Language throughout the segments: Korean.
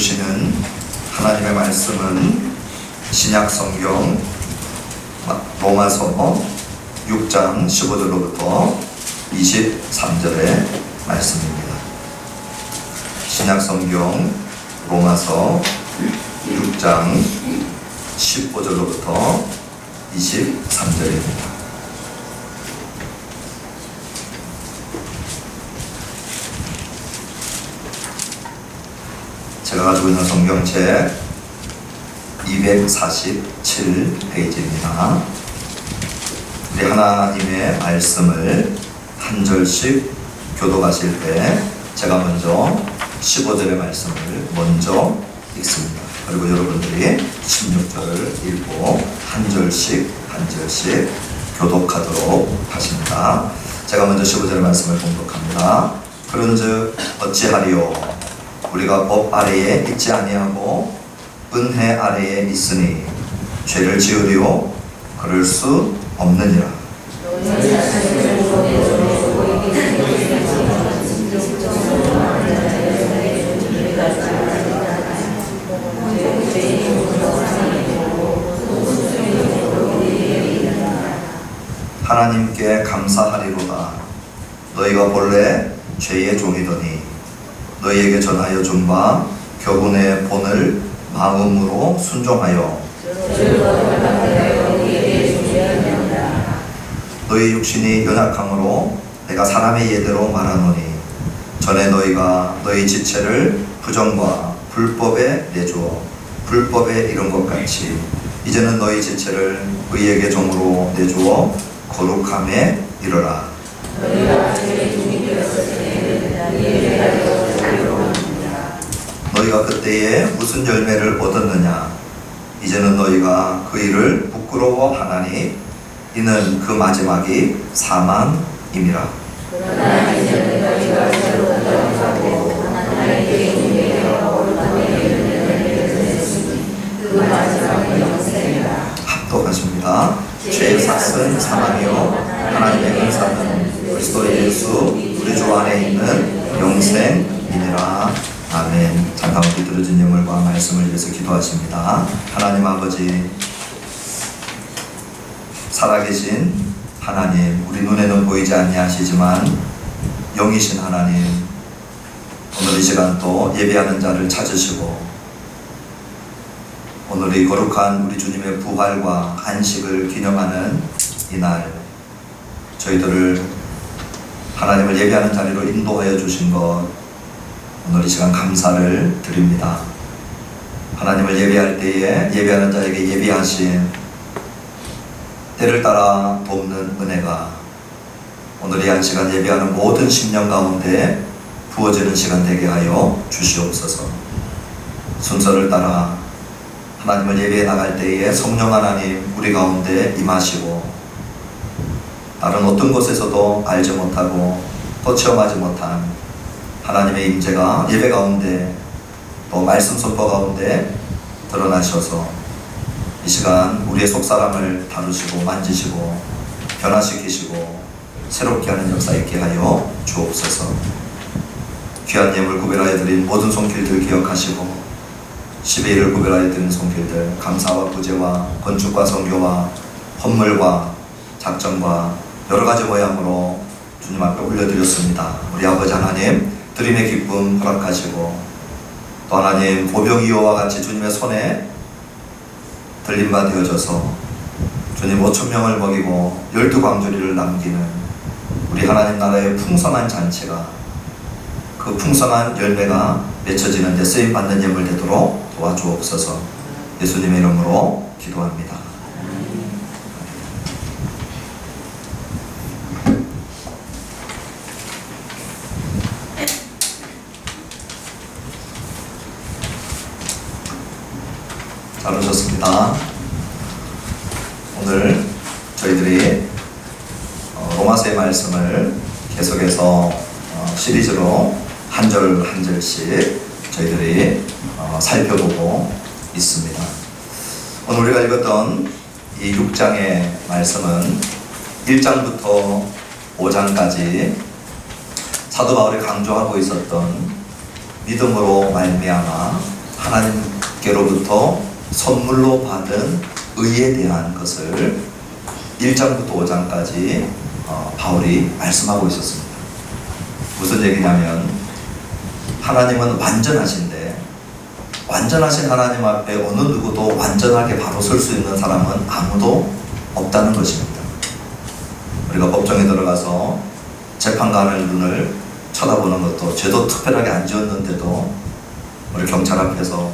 주시는 하나님의 말씀은 신약 성경 로마서 6장 15절로부터 23절의 말씀입니다. 신약 성경 로마서 6장 15절로부터 23절입니다. 제가 가지고 있는 성경책 247페이지입니다. 우리 하나님의 말씀을 한 절씩 교독하실 때 제가 먼저 15절의 말씀을 먼저 읽습니다. 그리고 여러분들이 16절을 읽고 한 절씩 교독하도록 하십니다. 제가 먼저 15절의 말씀을 공독합니다. 그런즉 어찌하리요? 우리가 법 아래에 있지 아니하고 은혜 아래에 있으니 죄를 지으리요? 그럴 수 없느니라. 하나님께 감사하리로다. 너희가 본래 죄의 종이더니 너희에게 전하여 준 바 교훈의 본을 마음으로 순종하여 너희 육신이 연약함으로 내가 사람의 예대로 말하노니 전에 너희가 너희 지체를 부정과 불법에 내주어 불법에 이른 것 같이 이제는 너희 지체를 의에게 종으로 내주어 거룩함에 이르라. 너희가 그때에 무슨 열매를 얻었느냐? 이제는 너희가 그 일을 부끄러워하나니 이는 그 마지막이 사망임이라. 합독하십니다. 죄의 삭은 사망이요 하나님의 은사는 그리스도 예수 우리 주 안에 있는 영생이니라. 아멘. 잠깐만 들어준 예물과 말씀을 위해서 기도하십니다. 하나님 아버지, 살아계신 하나님, 우리 눈에는 보이지 아니하시지만 영이신 하나님, 오늘 이 시간 또 예배하는 자를 찾으시고 오늘 이 거룩한 우리 주님의 부활과 안식을 기념하는 이날 저희들을 하나님을 예배하는 자리로 인도하여 주신 것 오늘 이 시간 감사를 드립니다. 하나님을 예배할 때에 예배하는 자에게 예비하신 때를 따라 돕는 은혜가 오늘 이 한 시간 예배하는 모든 심령 가운데 부어지는 시간 되게 하여 주시옵소서. 순서를 따라 하나님을 예배해 나갈 때에 성령 하나님 우리 가운데 임하시고 다른 어떤 곳에서도 알지 못하고 또 체험하지 못한 하나님의 임재가 예배 가운데 또 말씀 선포 가운데 드러나셔서 이 시간 우리의 속사람을 다루시고 만지시고 변화시키시고 새롭게 하는 역사 있게 하여 주옵소서. 귀한 예물 구별하여 드린 모든 손길들 기억하시고 12일을 구별하여 드린 손길들 감사와 구제와 건축과 선교와 헌물과 작정과 여러가지 모양으로 주님 앞에 올려드렸습니다. 우리 아버지 하나님 드림의 기쁨 허락하시고 또 하나님 보병이호와 같이 주님의 손에 들림바 되어져서 주님 5,000명을 먹이고 12광주리를 남기는 우리 하나님 나라의 풍성한 잔치가 그 풍성한 열매가 맺혀지는 데 쓰임받는 예물 되도록 도와주옵소서. 예수님의 이름으로 기도합니다. 잘 오셨습니다. 오늘 저희들이 로마서의 말씀을 계속해서 시리즈로 한 절 한 절씩 저희들이 살펴보고 있습니다. 오늘 우리가 읽었던 이 6장의 말씀은 1장부터 5장까지 사도 바울이 강조하고 있었던 믿음으로 말미암아 하나님께로부터 선물로 받은 의에 대한 것을 1장부터 5장까지 바울이 말씀하고 있었습니다. 무슨 얘기냐면 하나님은 완전하신데 완전하신 하나님 앞에 어느 누구도 완전하게 바로 설 수 있는 사람은 아무도 없다는 것입니다. 우리가 법정에 들어가서 재판관의 눈을 쳐다보는 것도 죄도 특별하게 안 지었는데도 우리 경찰 앞에서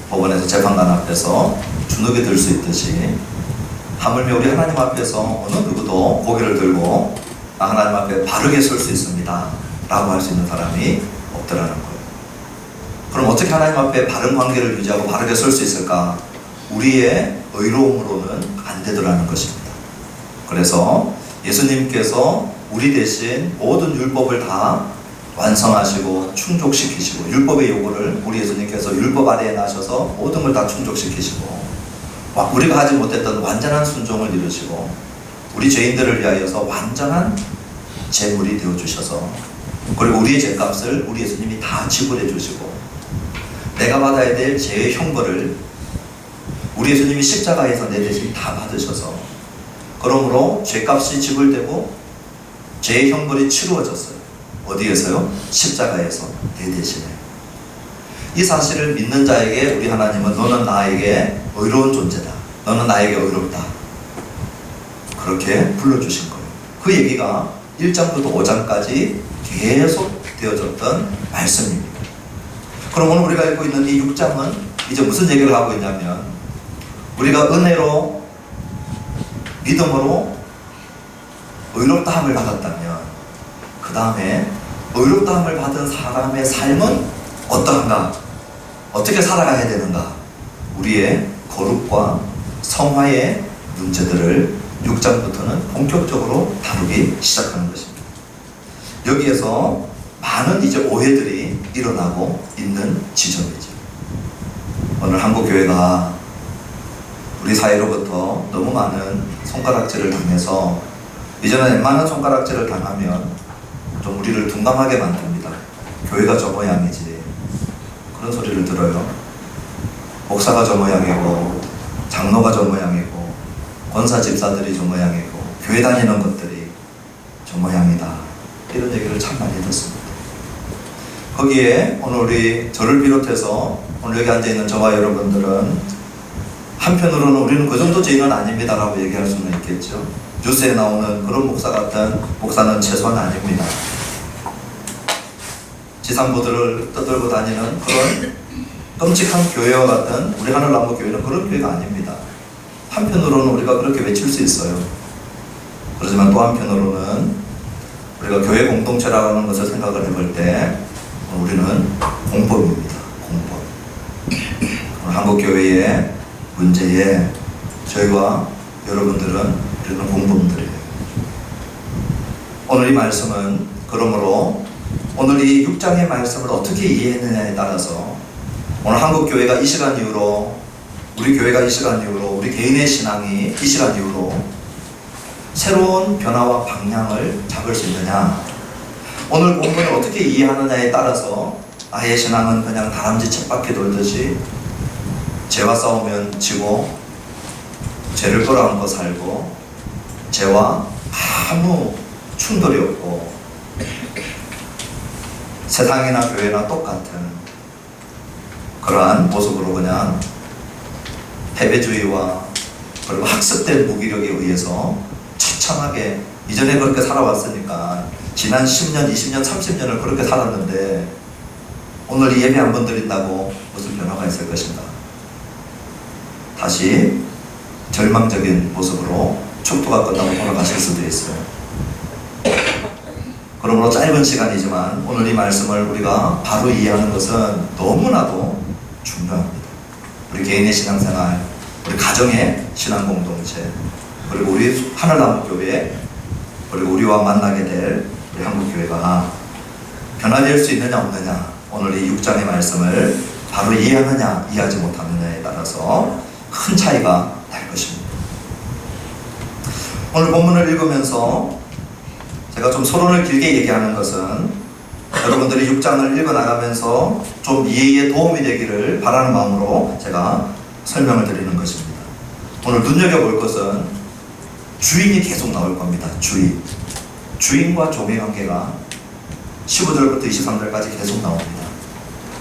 법원에서 재판관 앞에서 주눅이 들 수 있듯이 하물며 우리 하나님 앞에서 어느 누구도 고개를 들고 하나님 앞에 바르게 설 수 있습니다 라고 할 수 있는 사람이 없더라는 거예요. 그럼 어떻게 하나님 앞에 바른 관계를 유지하고 바르게 설 수 있을까? 우리의 의로움으로는 안 되더라는 것입니다. 그래서 예수님께서 우리 대신 모든 율법을 다 완성하시고 충족시키시고 율법의 요구를 우리 예수님께서 율법 아래에 나셔서 모든 걸 다 충족시키시고 우리가 하지 못했던 완전한 순종을 이루시고 우리 죄인들을 위하여서 완전한 제물이 되어주셔서 그리고 우리의 죄값을 우리 예수님이 다 지불해 주시고 내가 받아야 될 죄의 형벌을 우리 예수님이 십자가에서 내 대신 다 받으셔서 그러므로 죄값이 지불되고 죄의 형벌이 치루어졌어요. 어디에서요? 십자가에서 내 대신에. 이 사실을 믿는 자에게 우리 하나님은 너는 나에게 의로운 존재다. 너는 나에게 의롭다. 그렇게 불러주신 거예요. 그 얘기가 1장부터 5장까지 계속 되어졌던 말씀입니다. 그럼 오늘 우리가 읽고 있는 이 6장은 이제 무슨 얘기를 하고 있냐면 우리가 은혜로 믿음으로 의롭다함을 받았다면 그 다음에 의롭다함을 받은 사람의 삶은 어떠한가? 어떻게 살아가야 되는가? 우리의 거룩과 성화의 문제들을 6장부터는 본격적으로 다루기 시작하는 것입니다. 여기에서 많은 이제 오해들이 일어나고 있는 지점이죠. 오늘 한국교회가 우리 사회로부터 너무 많은 손가락질을 당해서 이제는 웬만한 손가락질을 당하면 좀 우리를 둔감하게 만듭니다. 교회가 저 모양이지 그런 소리를 들어요. 목사가 저 모양이고 장로가 저 모양이고 권사 집사들이 저 모양이고 교회 다니는 것들이 저 모양이다 이런 얘기를 참 많이 듣습니다. 거기에 오늘 저를 비롯해서 오늘 여기 앉아있는 저와 여러분들은 한편으로는 우리는 그 정도 죄인은 아닙니다 라고 얘기할 수는 있겠죠. 뉴스에 나오는 그런 목사 같은 목사는 최소한 아닙니다. 지상보들을 떠들고 다니는 그런 끔찍한 교회와 같은 우리 하늘나무 교회는 그런 교회가 아닙니다. 한편으로는 우리가 그렇게 외칠 수 있어요. 그렇지만 또 한편으로는 우리가 교회 공동체라는 것을 생각을 해볼 때 우리는 공범입니다. 공범. 한국교회의 문제에 저희와 여러분들은 우리는 공범들이에요. 오늘 이 말씀은 그러므로 오늘 이 6장의 말씀을 어떻게 이해했느냐에 따라서 오늘 한국교회가 이 시간 이후로 우리 교회가 이 시간 이후로 우리 개인의 신앙이 이 시간 이후로 새로운 변화와 방향을 잡을 수 있느냐, 오늘 본문을 어떻게 이해하느냐에 따라서 나의 신앙은 그냥 다람쥐 쳇바퀴 돌듯이 죄와 싸우면 지고 죄를 끌어안고 살고 죄와 아무 충돌이 없고 세상이나 교회나 똑같은 그러한 모습으로 그냥 패배주의와 그리고 학습된 무기력에 의해서 처참하게 이전에 그렇게 살아왔으니까 지난 10년, 20년, 30년을 그렇게 살았는데 오늘 이 예배 한 번 드린다고 무슨 변화가 있을 것인가? 다시 절망적인 모습으로 축도가 끝나고 돌아가실 수도 있어요. 그러므로 짧은 시간이지만 오늘 이 말씀을 우리가 바로 이해하는 것은 너무나도 중요합니다. 우리 개인의 신앙생활, 우리 가정의 신앙 공동체, 그리고 우리 하늘나무교회, 그리고 우리와 만나게 될 우리 한국교회가 변화될 수 있느냐 없느냐, 오늘 이 6장의 말씀을 바로 이해하느냐 이해하지 못하느냐에 따라서 큰 차이가 날 것입니다. 오늘 본문을 읽으면서 제가 좀 서론을 길게 얘기하는 것은 여러분들이 6장을 읽어나가면서 좀 이해에 도움이 되기를 바라는 마음으로 제가 설명을 드리는 것입니다. 오늘 눈여겨볼 것은 주인이 계속 나올 겁니다. 주인과 종의 관계가 15절부터 23절까지 계속 나옵니다.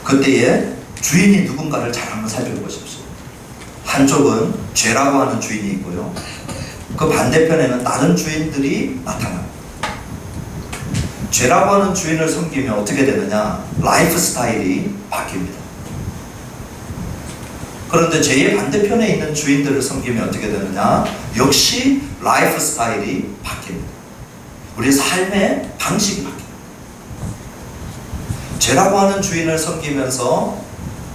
그때에 주인이 누군가를 잘 한번 살펴보십시오. 한쪽은 죄라고 하는 주인이 있고요. 그 반대편에는 다른 주인들이 나타납니다. 죄라고 하는 주인을 섬기면 어떻게 되느냐? 라이프 스타일이 바뀝니다. 그런데 죄의 반대편에 있는 주인들을 섬기면 어떻게 되느냐? 역시 라이프 스타일이 바뀝니다. 우리의 삶의 방식이 바뀝니다. 죄라고 하는 주인을 섬기면서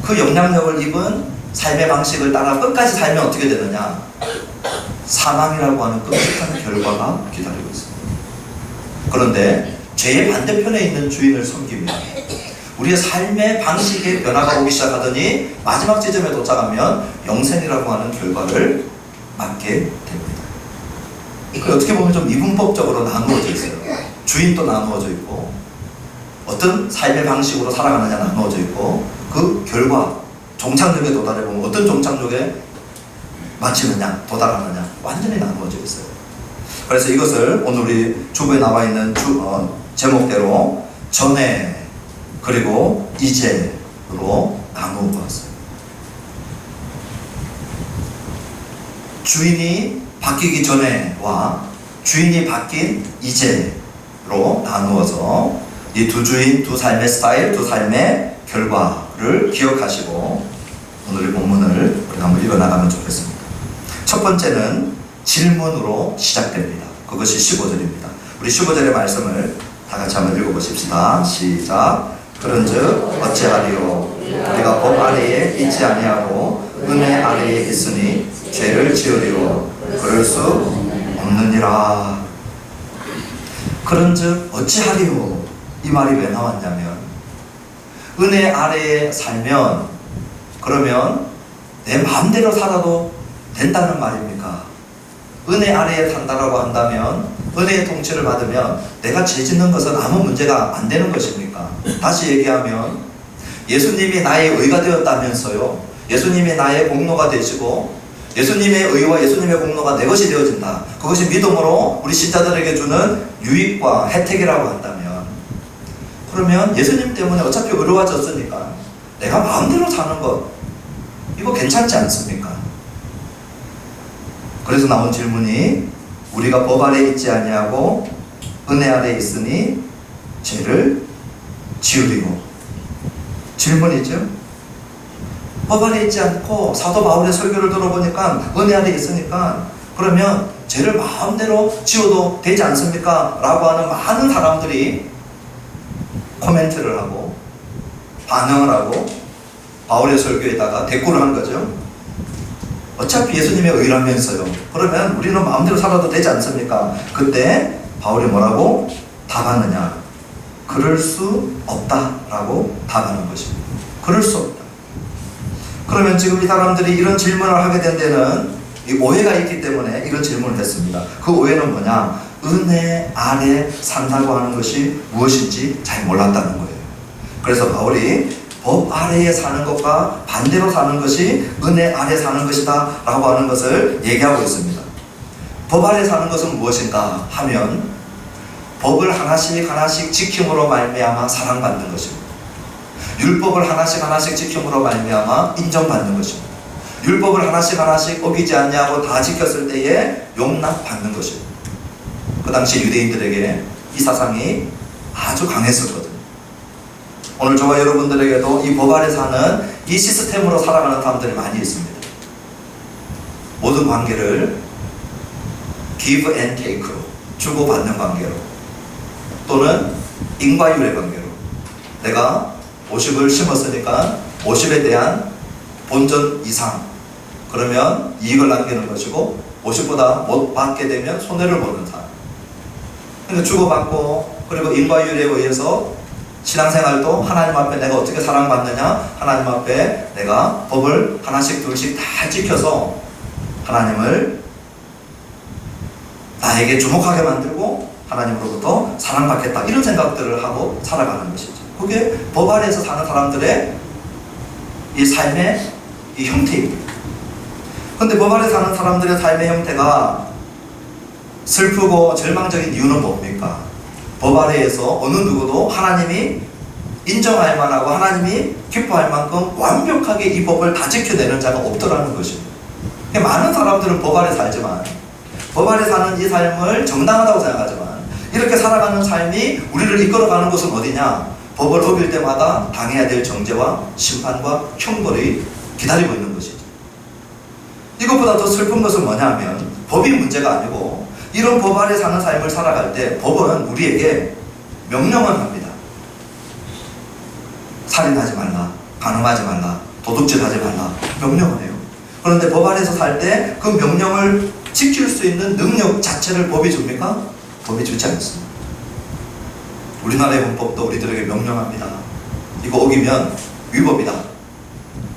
그 영향력을 입은 삶의 방식을 따라 끝까지 살면 어떻게 되느냐? 사망이라고 하는 끔찍한 결과가 기다리고 있습니다. 그런데 죄의 반대편에 있는 주인을 섬기면 우리의 삶의 방식의 변화가 오기 시작하더니 마지막 지점에 도착하면 영생이라고 하는 결과를 맞게 됩니다. 어떻게 보면 좀 이분법적으로 나누어져 있어요. 주인도 나누어져 있고 어떤 삶의 방식으로 살아가느냐 나누어져 있고 그 결과 종착역에 도달해보면 어떤 종착역에 마치느냐 도달하느냐 완전히 나누어져 있어요. 그래서 이것을 오늘 우리 주부에 나와 있는 제목대로 전에 그리고 이제로 나누어 보았어요. 주인이 바뀌기 전에와 주인이 바뀐 이제로 나누어서 이 두 주인, 두 삶의 스타일, 두 삶의 결과를 기억하시고 오늘의 본문을 우리가 한번 읽어나가면 좋겠습니다. 첫 번째는 질문으로 시작됩니다. 그것이 15절입니다. 우리 15절의 말씀을 다 같이 한번 읽어보십시다. 시작. 그런즉 어찌하리요? 우리가 법 아래에 있지 아니하고 은혜 아래에 있으니 죄를 지으리요? 그럴 수 없느니라. 그런즉 어찌하리요? 이 말이 왜 나왔냐면 은혜 아래에 살면 그러면 내 마음대로 살아도 된다는 말입니까? 은혜 아래에 산다라고 한다면 은혜의 통치를 받으면 내가 죄 짓는 것은 아무 문제가 안 되는 것입니까? 다시 얘기하면 예수님이 나의 의가 되었다면서요. 예수님이 나의 공로가 되시고 예수님의 의와 예수님의 공로가 내 것이 되어진다. 그것이 믿음으로 우리 신자들에게 주는 유익과 혜택이라고 한다면 그러면 예수님 때문에 어차피 의로워졌으니까 내가 마음대로 사는 것 이거 괜찮지 않습니까? 그래서 나온 질문이 우리가 법 아래 있지 아니하고 은혜 아래 있으니 죄를 지으리고 질문이죠. 법 아래 있지 않고 사도 바울의 설교를 들어보니까 은혜 아래 있으니까 그러면 죄를 마음대로 지어도 되지 않습니까? 라고 하는 많은 사람들이 코멘트를 하고 반응을 하고 바울의 설교에다가 대꾸를 한 거죠. 어차피 예수님의 의라면서요. 그러면 우리는 마음대로 살아도 되지 않습니까? 그때 바울이 뭐라고 답하느냐? 그럴 수 없다라고 답하는 것입니다. 그럴 수 없다. 그러면 지금 이 사람들이 이런 질문을 하게 된 데는 이 오해가 있기 때문에 이런 질문을 했습니다. 그 오해는 뭐냐? 은혜 아래 산다고 하는 것이 무엇인지 잘 몰랐다는 거예요. 그래서 바울이 법 아래에 사는 것과 반대로 사는 것이 은혜 아래 사는 것이다 라고 하는 것을 얘기하고 있습니다. 법 아래 사는 것은 무엇인가 하면 법을 하나씩 지킴으로 말미암아 사랑받는 것입니다. 율법을 하나씩 지킴으로 말미암아 인정받는 것입니다. 율법을 하나씩 어기지 않냐고 다 지켰을 때에 용납받는 것입니다. 그 당시 유대인들에게 이 사상이 아주 강했었거든요. 오늘 저와 여러분들에게도 이 법 아래 사는 이 시스템으로 살아가는 사람들이 많이 있습니다. 모든 관계를 give and take로 주고받는 관계로 또는 인과율의 관계로 내가 50을 심었으니까 50에 대한 본전 이상 그러면 이익을 남기는 것이고 50보다 못 받게 되면 손해를 보는 사람. 그러니까 주고받고 그리고 인과율에 의해서 신앙생활도 하나님 앞에 내가 어떻게 사랑받느냐 하나님 앞에 내가 법을 하나씩 둘씩 다 지켜서 하나님을 나에게 주목하게 만들고 하나님으로부터 사랑받겠다 이런 생각들을 하고 살아가는 것이죠. 그게 법 아래에서 사는 사람들의 이 삶의 이 형태입니다. 그런데 법 아래 사는 사람들의 삶의 형태가 슬프고 절망적인 이유는 뭡니까? 법 아래에서 어느 누구도 하나님이 인정할 만하고 하나님이 기뻐할 만큼 완벽하게 이 법을 다 지켜내는 자가 없더라는 것입니다. 많은 사람들은 법 아래 살지만, 법 아래 사는 이 삶을 정당하다고 생각하지만, 이렇게 살아가는 삶이 우리를 이끌어가는 곳은 어디냐? 법을 어길 때마다 당해야 될 정죄와 심판과 형벌이 기다리고 있는 것이죠. 이것보다 더 슬픈 것은 뭐냐면 법이 문제가 아니고 이런 법 아래 사는 삶을 살아갈 때 법은 우리에게 명령을 합니다. 살인하지 말라, 간음하지 말라, 도둑질하지 말라 명령을 해요. 그런데 법 아래서 살 때 그 명령을 지킬 수 있는 능력 자체를 법이 줍니까? 법이 주지 않습니다. 우리나라의 헌법도 우리들에게 명령합니다. 이거 어기면 위법이다.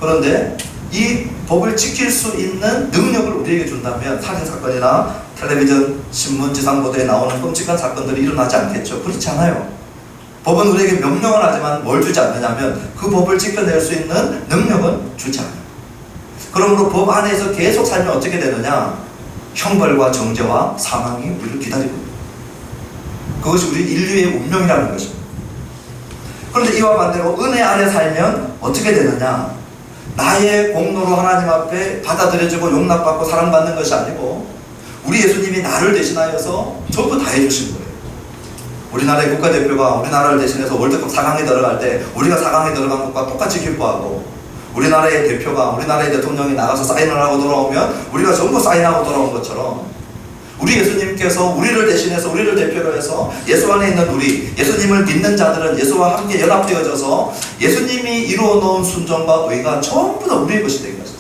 그런데 이 법을 지킬 수 있는 능력을 우리에게 준다면 살인사건이나 텔레비전, 신문, 지상보도에 나오는 끔찍한 사건들이 일어나지 않겠죠. 그렇지 않아요. 법은 우리에게 명령을 하지만 뭘 주지 않느냐면 그 법을 지켜낼 수 있는 능력은 주지 않아요. 그러므로 법 안에서 계속 살면 어떻게 되느냐? 형벌과 정죄와 사망이 우리를 기다리고 있습니다. 그것이 우리 인류의 운명이라는 것입니다. 그런데 이와 반대로 은혜 아래 살면 어떻게 되느냐? 나의 공로로 하나님 앞에 받아들여지고 용납받고 사랑받는 것이 아니고 우리 예수님이 나를 대신하여서 전부 다 해주신 거예요. 우리나라의 국가대표가 우리나라를 대신해서 월드컵 4강에 들어갈 때 우리가 4강에 들어간 것과 똑같이 기뻐하고, 우리나라의 대표가, 우리나라의 대통령이 나가서 사인을 하고 돌아오면 우리가 전부 사인하고 돌아온 것처럼 우리 예수님께서 우리를 대신해서 우리를 대표로 해서 예수 안에 있는 우리, 예수님을 믿는 자들은 예수와 함께 연합되어져서 예수님이 이루어 놓은 순종과 의가 전부 다 우리의 것이 되게 하셨어요.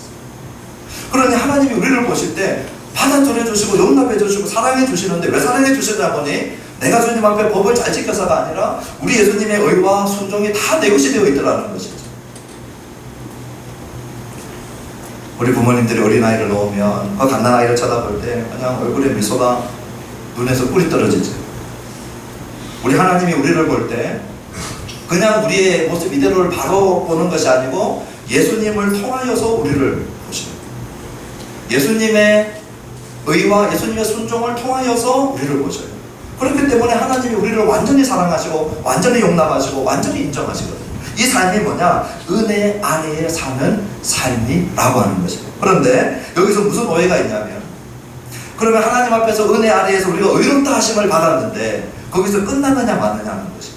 그러니 하나님이 우리를 보실 때 받아들여 주시고 용납해 주시고 사랑해 주시는데 왜 사랑해 주시냐 보니 내가 주님 앞에 법을 잘 지켜서가 아니라 우리 예수님의 의와 순종이 다 내 것이 되어 있더라는 것이죠. 우리 부모님들이 어린아이를 놓으면 그 갓난아이를 쳐다볼 때 그냥 얼굴에 미소가 눈에서 꿀이 떨어지죠. 우리 하나님이 우리를 볼 때 그냥 우리의 모습 이대로를 바로 보는 것이 아니고 예수님을 통하여서 우리를 보시는, 예수님의 의와 예수님의 순종을 통하여서 우리를 보셔요. 그렇기 때문에 하나님이 우리를 완전히 사랑하시고 완전히 용납하시고 완전히 인정하시거든요. 이 삶이 뭐냐? 은혜 아래에 사는 삶이라고 하는 것이에요. 그런데 여기서 무슨 오해가 있냐면, 그러면 하나님 앞에서 은혜 아래에서 우리가 의롭다 하심을 받았는데 거기서 끝났느냐 마느냐는 것이에요.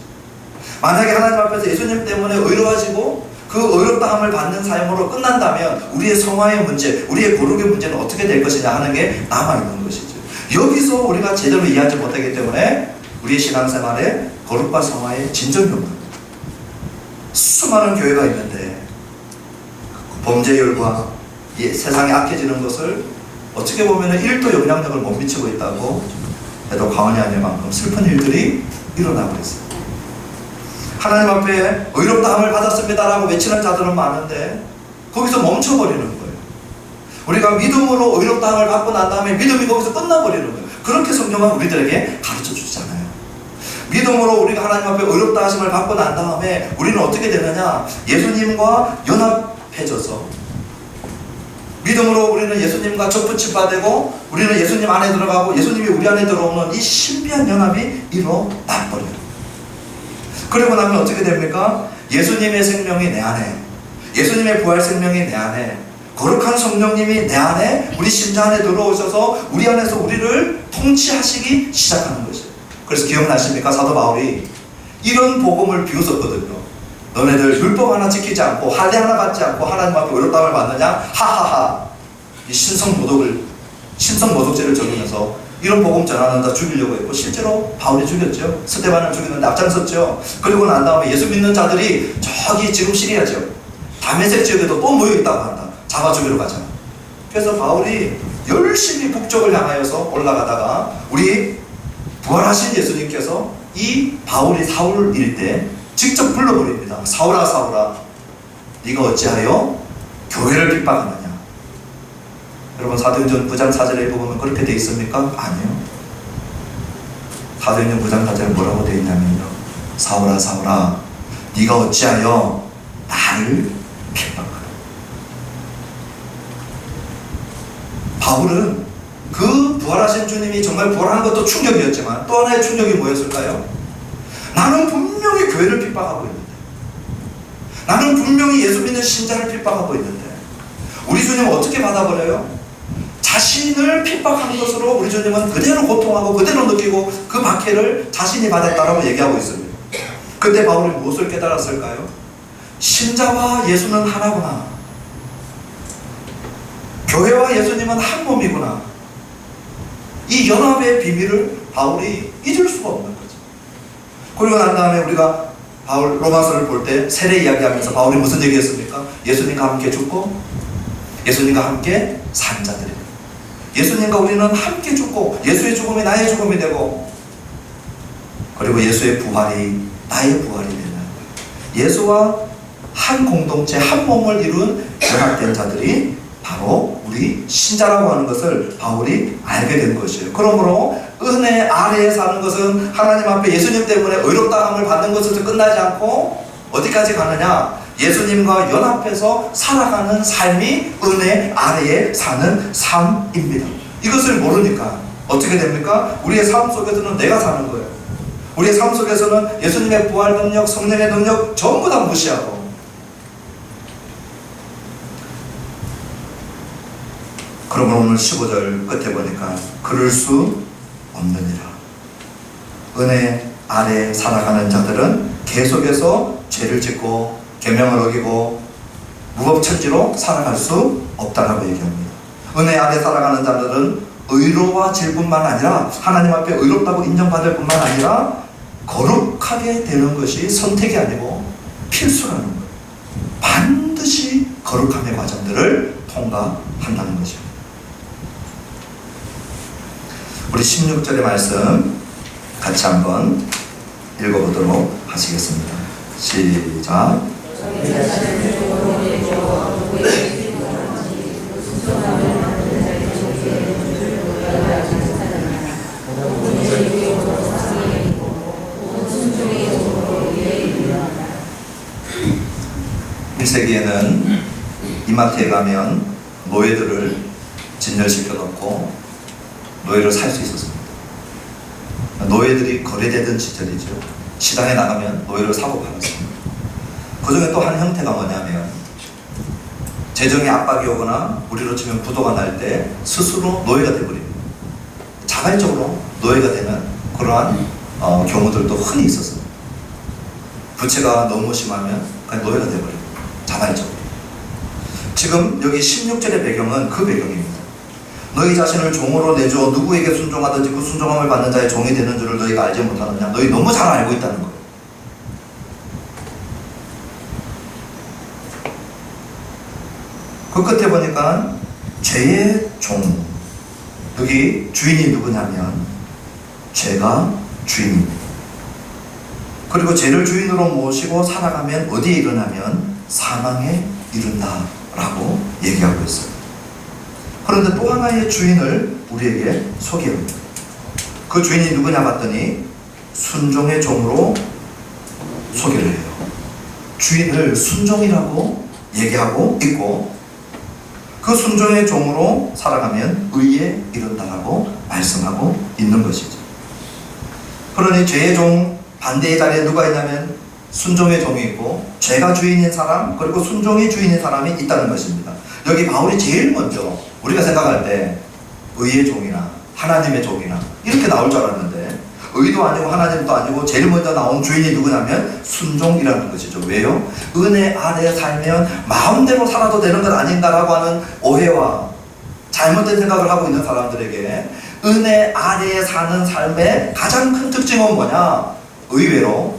만약에 하나님 앞에서 예수님 때문에 의로워지고 그 의롭다함을 받는 삶으로 끝난다면 우리의 성화의 문제, 우리의 거룩의 문제는 어떻게 될 것이냐 하는 게 남아있는 것이죠. 여기서 우리가 제대로 이해하지 못하기 때문에 우리의 신앙생활에 거룩과 성화의 진전이 없는 거예요. 수많은 교회가 있는데 범죄율과 세상에 악해지는 것을 어떻게 보면 1도 영향력을 못 미치고 있다고 해도 과언이 아닐 만큼 슬픈 일들이 일어나고 있어요. 하나님 앞에 의롭다함을 받았습니다라고 외치는 자들은 많은데 거기서 멈춰버리는 거예요. 우리가 믿음으로 의롭다함을 받고 난 다음에 믿음이 거기서 끝나버리는 거예요. 그렇게 성경은 우리들에게 가르쳐 주지 않아요. 믿음으로 우리가 하나님 앞에 의롭다 하심을 받고 난 다음에 우리는 어떻게 되느냐? 예수님과 연합해져서 믿음으로 우리는 예수님과 접붙임바 되고 우리는 예수님 안에 들어가고 예수님이 우리 안에 들어오는 이 신비한 연합이 일어나버려요. 그리고 나면 어떻게 됩니까? 예수님의 생명이 내 안에, 예수님의 부활 생명이 내 안에, 거룩한 성령님이 내 안에, 우리 심장 안에 들어오셔서 우리 안에서 우리를 통치하시기 시작하는 것이에요. 그래서 기억나십니까? 사도 바울이 이런 복음을 비웃었거든요. 너네들 율법 하나 지키지 않고 할례 하나 받지 않고 하나님 앞에 의롭다함을 받느냐? 하하하. 이 신성모독죄를 적으면서 이런 복음 전하는 다 죽이려고 했고 실제로 바울이 죽였죠. 스데반을 죽이는데 앞장섰죠. 그리고 난 다음에 예수 믿는 자들이 저기 지금 시리아죠. 다메섹 지역에도 또 모여있다고 한다. 잡아 죽이러 가자. 그래서 바울이 열심히 북쪽을 향하여서 올라가다가 우리 부활하신 예수님께서 이 바울이 사울일 때 직접 불러버립니다. 사울아 사울아 네가 어찌하여 교회를 핍박하느냐. 여러분 사도행전 9장 4절에 보면 그렇게 되어 있습니까? 아니요. 사도행전 9장 4절에 뭐라고 되어 있냐면요, 사울아 사울아 네가 어찌하여 나를 핍박하라. 바울은 그 부활하신 주님이 정말 부활한 것도 충격이었지만 또 하나의 충격이 뭐였을까요? 나는 분명히 교회를 핍박하고 있는데, 나는 분명히 예수 믿는 신자를 핍박하고 있는데 우리 주님은 어떻게 받아버려요? 자신을 핍박한 것으로 우리 주님은 그대로 고통하고 그대로 느끼고 그 박해를 자신이 받았다라고 얘기하고 있습니다. 그때 바울이 무엇을 깨달았을까요? 신자와 예수는 하나구나. 교회와 예수님은 한 몸이구나. 이 연합의 비밀을 바울이 잊을 수가 없는 거죠. 그리고 난 다음에 우리가 바울 로마서를 볼 때 세례 이야기하면서 바울이 무슨 얘기했습니까? 예수님과 함께 죽고 예수님과 함께 산 자들이다. 예수님과 우리는 함께 죽고 예수의 죽음이 나의 죽음이 되고 그리고 예수의 부활이 나의 부활이 되는 거예요. 예수와 한 공동체 한 몸을 이룬 연합된 자들이 바로 우리 신자라고 하는 것을 바울이 알게 된 것이에요. 그러므로 은혜 아래에 사는 것은 하나님 앞에 예수님 때문에 의롭다함을 받는 것에서 끝나지 않고 어디까지 가느냐? 예수님과 연합해서 살아가는 삶이 은혜 아래에 사는 삶입니다. 이것을 모르니까 어떻게 됩니까? 우리의 삶 속에서는 내가 사는 거예요. 우리의 삶 속에서는 예수님의 부활 능력, 성령의 능력 전부 다 무시하고, 그러면 오늘 15절 끝에 보니까 그럴 수 없느니라. 은혜 아래 살아가는 자들은 계속해서 죄를 짓고 계명을 어기고 무법천지로 살아갈 수 없다라고 얘기합니다. 은혜 아래 살아가는 자들은 의로워질 뿐만 아니라 하나님 앞에 의롭다고 인정받을 뿐만 아니라 거룩하게 되는 것이 선택이 아니고 필수라는 거예요. 반드시 거룩함의 과정들을 통과한다는 것입니다. 우리 16절의 말씀 같이 한번 읽어보도록 하시겠습니다. 시작. 세기에는 이마트에 가면 노예들을 진열시켜 놓고 노예를 살 수 있었습니다. 노예들이 거래되던 시절이죠. 시장에 나가면 노예를 사고 팔았습니다. 그 중에 또 한 형태가 뭐냐면 재정의 압박이 오거나 우리로 치면 부도가 날 때 스스로 노예가 되어버립니다. 자발적으로 노예가 되는 그러한 경우들도 흔히 있었습니다. 부채가 너무 심하면 그냥 노예가 되어버립니다. 자발적으로. 지금 여기 16절의 배경은 그 배경입니다. 너희 자신을 종으로 내주어 누구에게 순종하든지 그 순종함을 받는 자의 종이 되는 줄을 너희가 알지 못하느냐. 너희 너무 잘 알고 있다는 거예요. 그 끝에 보니까 죄의 종, 여기 주인이 누구냐면 죄가 주인입니다. 그리고 죄를 주인으로 모시고 살아가면 어디에 이르냐면 사망에 이른다라고 얘기하고 있어요. 그런데 또 하나의 주인을 우리에게 소개합니다. 그 주인이 누구냐 봤더니 순종의 종으로 소개를 해요. 주인을 순종이라고 얘기하고 있고 그 순종의 종으로 살아가면 의에 이른다라고 말씀하고 있는 것이죠. 그러니 죄의 종 반대의 자리에 누가 있냐면 순종의 종이 있고 죄가 주인인 사람 그리고 순종이 주인인 사람이 있다는 것입니다. 여기 바울이 제일 먼저 우리가 생각할 때 의의 종이나 하나님의 종이나 이렇게 나올 줄 알았는데 의도 아니고 하나님도 아니고 제일 먼저 나온 주인이 누구냐면 순종이라는 것이죠. 왜요? 은혜 아래 살면 마음대로 살아도 되는 것 아닌가라고 하는 오해와 잘못된 생각을 하고 있는 사람들에게 은혜 아래에 사는 삶의 가장 큰 특징은 뭐냐? 의외로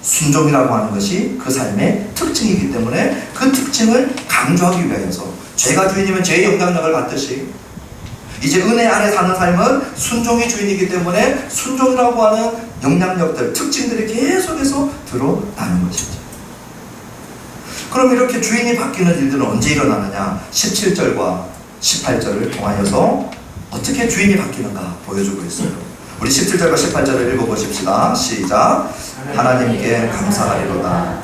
순종이라고 하는 것이 그 삶의 특징이기 때문에 그 특징을 강조하기 위해서 죄가 주인이면 죄의 영향력을 받듯이 이제 은혜 아래 사는 삶은 순종이 주인이기 때문에 순종이라고 하는 영향력들, 특징들이 계속해서 드러나는 것이죠. 그럼 이렇게 주인이 바뀌는 일들은 언제 일어나느냐? 17절과 18절을 통하여서 어떻게 주인이 바뀌는가 보여주고 있어요. 우리 17절과 18절을 읽어보십시다. 시작. 하나님께 감사하리로다.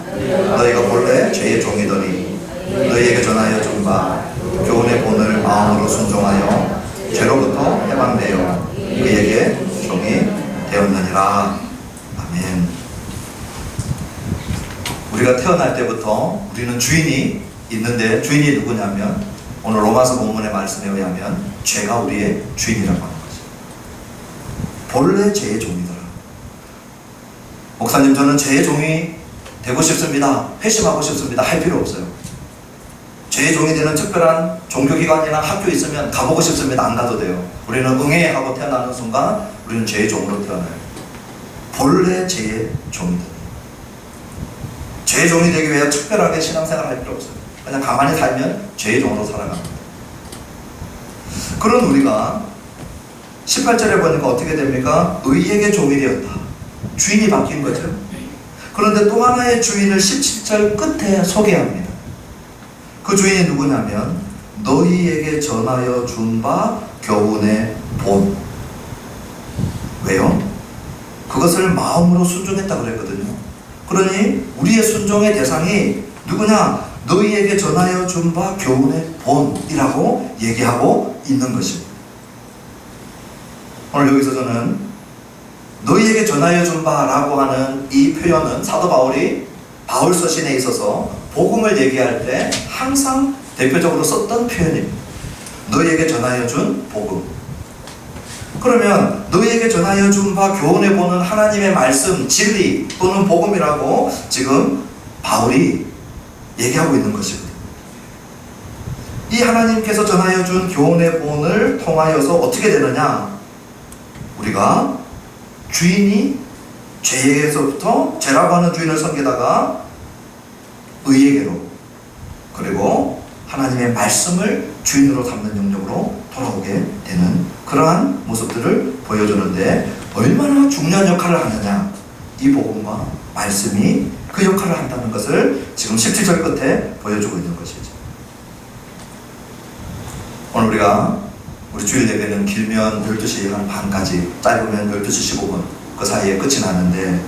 너희가 본래 죄의 종이더니 너희에게 전하여 준 바 교훈의 본을 마음으로 순종하여 죄로부터 해방되어 그에게 종이 되었느니라. 아멘. 우리가 태어날 때부터 우리는 주인이 있는데, 주인이 누구냐면 오늘 로마서 본문의 말씀에 의하면 죄가 우리의 주인이라고 하는 거죠. 본래 죄의 종이더라. 목사님, 저는 죄의 종이 되고 싶습니다, 회심하고 싶습니다 할 필요 없어요. 죄의 종이 되는 특별한 종교기관이나 학교 있으면 가보고 싶습니다, 안 가도 돼요. 우리는 응애하고 태어나는 순간 우리는 죄의 종으로 태어나요. 본래 죄의 종이더라. 죄의 종이 되기 위해 특별하게 신앙생활 할 필요 없어요. 그냥 가만히 살면 죄의 종으로 살아갑니다. 그런 우리가 18절에 보니까 어떻게 됩니까? 의에게 종이 되었다. 주인이 바뀐 거죠. 그런데 또 하나의 주인을 17절 끝에 소개합니다. 그 주인이 누구냐면 너희에게 전하여 준 바 교훈의 본. 왜요? 그것을 마음으로 순종했다고 그랬거든요. 그러니 우리의 순종의 대상이 누구냐? 너희에게 전하여 준 바 교훈의 본이라고 얘기하고 있는 것입니다. 오늘 여기서 저는 너희에게 전하여 준 바라고 하는 이 표현은 사도 바울이 바울 서신에 있어서 복음을 얘기할 때 항상 대표적으로 썼던 표현입니다. 너희에게 전하여 준 복음. 그러면 너희에게 전하여 준 바 교훈의 본은 하나님의 말씀, 진리 또는 복음이라고 지금 바울이 얘기하고 있는 것이거든요. 이 하나님께서 전하여 준 교훈의 본을 통하여서 어떻게 되느냐? 우리가 주인이 죄에서부터, 죄라고 하는 주인을 섬기다가 의에게로, 그리고 하나님의 말씀을 주인으로 삼는 영역으로 돌아오게 되는 그러한 모습들을 보여주는데, 얼마나 중요한 역할을 하느냐, 이 복음과 말씀이 그 역할을 한다는 것을 지금 17절 끝에 보여주고 있는 것이죠. 오늘 우리 주일 예배는 길면 12시 한 반까지, 짧으면 12시 15분 그 사이에 끝이 나는데,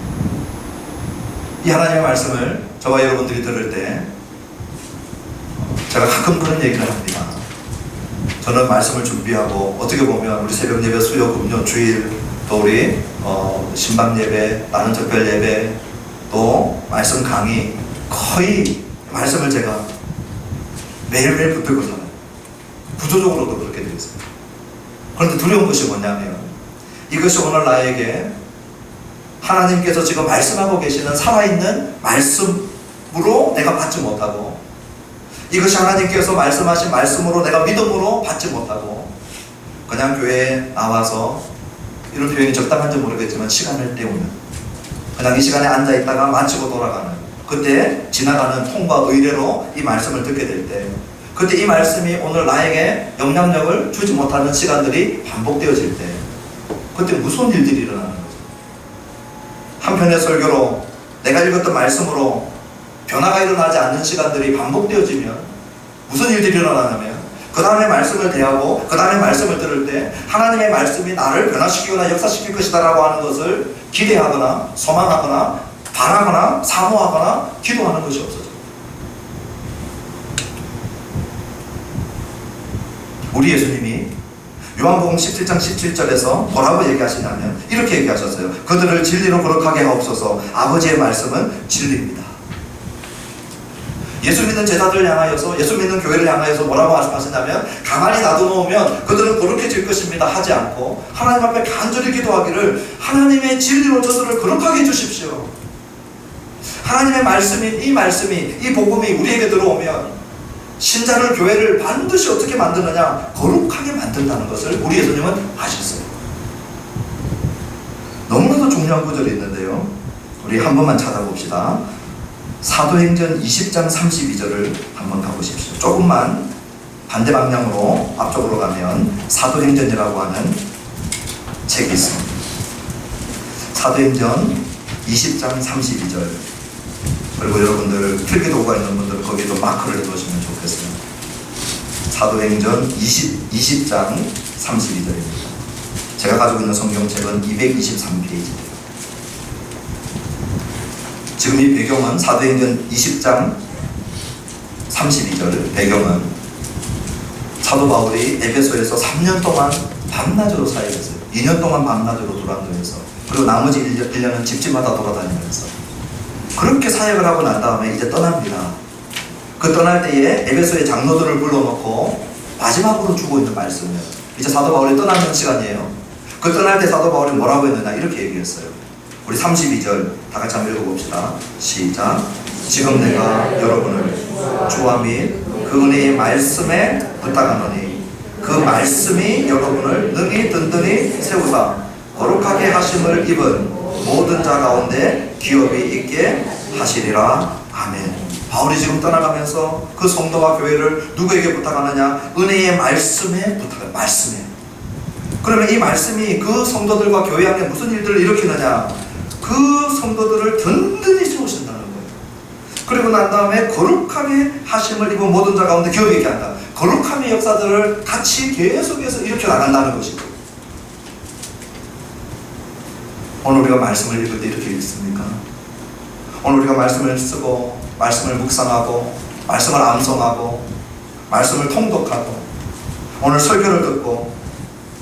이 하나님의 말씀을 저와 여러분들이 들을 때 제가 가끔 그런 얘기를 합니다. 저는 말씀을 준비하고, 어떻게 보면 우리 새벽 예배, 수요, 금요, 주일, 또 우리 신방 예배, 나는 특별 예배, 또 말씀 강의, 거의 말씀을 제가 매일매일 붙들고 살아요. 구조적으로도 그렇게 되어 있습니다. 그런데 두려운 것이 뭐냐면, 이것이 오늘 나에게 하나님께서 지금 말씀하고 계시는 살아있는 말씀으로 내가 받지 못하고, 이것이 하나님께서 말씀하신 말씀으로 내가 믿음으로 받지 못하고, 그냥 교회에 나와서, 이런 표현이 적당한지 모르겠지만 시간을 때우는, 그냥 이 시간에 앉아있다가 마치고 돌아가는, 그때 지나가는 통과 의례로 이 말씀을 듣게 될 때, 그때 이 말씀이 오늘 나에게 영향력을 주지 못하는 시간들이 반복되어질 때, 그때 무슨 일들이 일어나는 거죠? 한편의 설교로, 내가 읽었던 말씀으로 변화가 일어나지 않는 시간들이 반복되어지면 무슨 일들이 일어나냐면, 그 다음에 말씀을 대하고 그 다음에 말씀을 들을 때 하나님의 말씀이 나를 변화시키거나 역사시킬 것이다 라고 하는 것을 기대하거나 소망하거나 바라거나 사모하거나 기도하는 것이 없어져요. 우리 예수님이 요한복음 17장 17절에서 뭐라고 얘기하시냐면 이렇게 얘기하셨어요. 그들을 진리로 거룩하게 하옵소서. 아버지의 말씀은 진리입니다. 예수 믿는 제자들을 향하여서, 예수 믿는 교회를 향하여서 뭐라고 말씀하시냐면, 가만히 놔두면 그들은 거룩해질 것입니다 하지 않고, 하나님 앞에 간절히 기도하기를, 하나님의 진리로 저들을 거룩하게 해주십시오. 하나님의 말씀인 이 말씀이, 이 복음이 우리에게 들어오면 신자를, 교회를 반드시 어떻게 만드느냐? 거룩하게 만든다는 것을 우리 예수님은 아셨어요. 너무나도 중요한 구절이 있는데요, 우리 한 번만 찾아봅시다. 사도행전 20장 32절을 한번 가보십시오. 조금만 반대 방향으로 앞쪽으로 가면 사도행전이라고 하는 책이 있습니다. 사도행전 20장 32절. 그리고 여러분들 필기도구가 있는 분들은 거기에 좀 마크를 해두시면 좋겠습니다. 사도행전 20장 32절입니다. 제가 가지고 있는 성경책은 223페이지입니다. 지금 이 배경은 사도행전 20장 32절 배경은 사도 바울이 에베소에서 3년 동안 밤낮으로 사역했어요. 2년 동안 밤낮으로 도란도에서, 그리고 나머지 1년은 집집마다 돌아다니면서 그렇게 사역을 하고 난 다음에 이제 떠납니다. 그 떠날 때에 에베소의 장로들을 불러놓고 마지막으로 주고 있는 말씀이에요. 이제 사도 바울이 떠나는 시간이에요. 그 떠날 때 사도 바울이 뭐라고 했느냐 이렇게 얘기했어요. 우리 32절 다 같이 한번 읽어봅시다. 시작. 지금 내가 여러분을 주와 및 그 은혜의 말씀에 부탁하노니 그 말씀이 여러분을 능히 든든히 세우사 거룩하게 하심을 입은 모든 자 가운데 기업이 있게 하시리라. 아멘. 바울이 지금 떠나가면서 그 성도와 교회를 누구에게 부탁하느냐? 은혜의 말씀에 부탁해요. 말씀에. 그러면 이 말씀이 그 성도들과 교회 안에 무슨 일들을 일으키느냐? 그 성도들을 든든히 세우신다는 거예요. 그리고 난 다음에 거룩하게 하심을 입은 모든 자 가운데 기업이 있게 한다. 거룩함의 역사들을 같이 계속해서 일으켜 나간다는 것이고, 오늘 우리가 말씀을 읽을 때 이렇게 읽습니까? 오늘 우리가 말씀을 쓰고 말씀을 묵상하고 말씀을 암송하고 말씀을 통독하고 오늘 설교를 듣고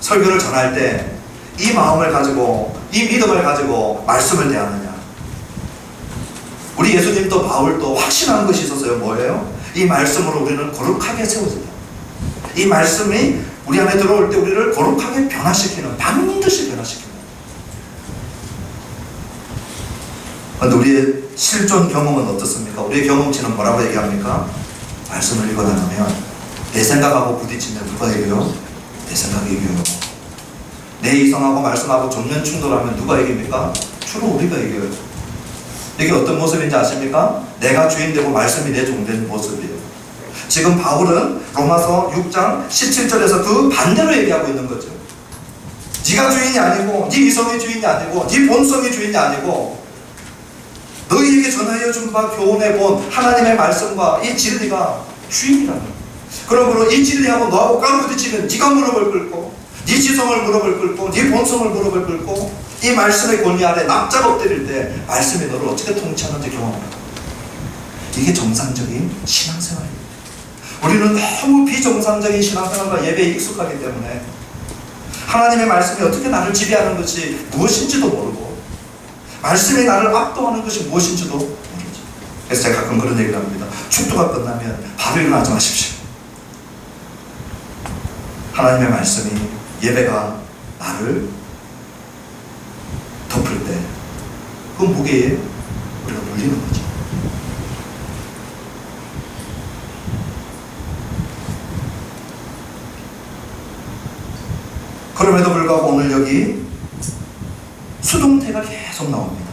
설교를 전할 때 이 마음을 가지고 이 믿음을 가지고 말씀을 대하느냐? 우리 예수님도 바울도 확신하는 것이 있었어요. 뭐예요? 이 말씀으로 우리는 거룩하게 세워진다. 이 말씀이 우리 안에 들어올 때 우리를 거룩하게 변화시키는, 반드시 변화시키는. 그런데 우리의 실존 경험은 어떻습니까? 우리의 경험치는 뭐라고 얘기합니까? 말씀을 읽어 나가면 내 생각하고 부딪히면 누가 이겨요? 내 생각이 이겨요. 내 이성하고 말씀하고 정면 충돌하면 누가 이깁니까? 주로 우리가 이겨요. 이게 어떤 모습인지 아십니까? 내가 주인 되고 말씀이 내 종 된 모습이에요. 지금 바울은 로마서 6장 17절에서 그 반대로 얘기하고 있는 거죠. 네가 주인이 아니고, 네 이성이 주인이 아니고, 네 본성이 주인이 아니고, 너희에게 전하여 준 바 교훈의 본 하나님의 말씀과 이 진리가 주인이라는 거예요. 그러므로 이 진리하고 너하고 깡부딪히면 네가 무릎을 꿇고, 네 지성을 무릎을 꿇고, 네 본성을 무릎을 꿇고, 이 말씀의 권위 아래 납작 엎드릴 때 말씀이 너를 어떻게 통치하는지 경험하라. 이게 정상적인 신앙생활입니다. 우리는 너무 비정상적인 신앙생활과 예배에 익숙하기 때문에 하나님의 말씀이 어떻게 나를 지배하는 것이 무엇인지도 모르고 말씀이 나를 압도하는 것이 무엇인지도 모르죠. 그래서 제가 가끔 그런 얘기를 합니다. 축도가 끝나면 바로 일어나지 마십시오. 하나님의 말씀이, 예배가 나를 덮을 때 그 무게에 우리가 눌리는 거죠. 그럼에도 불구하고 오늘 여기 수동태가 계속 나옵니다.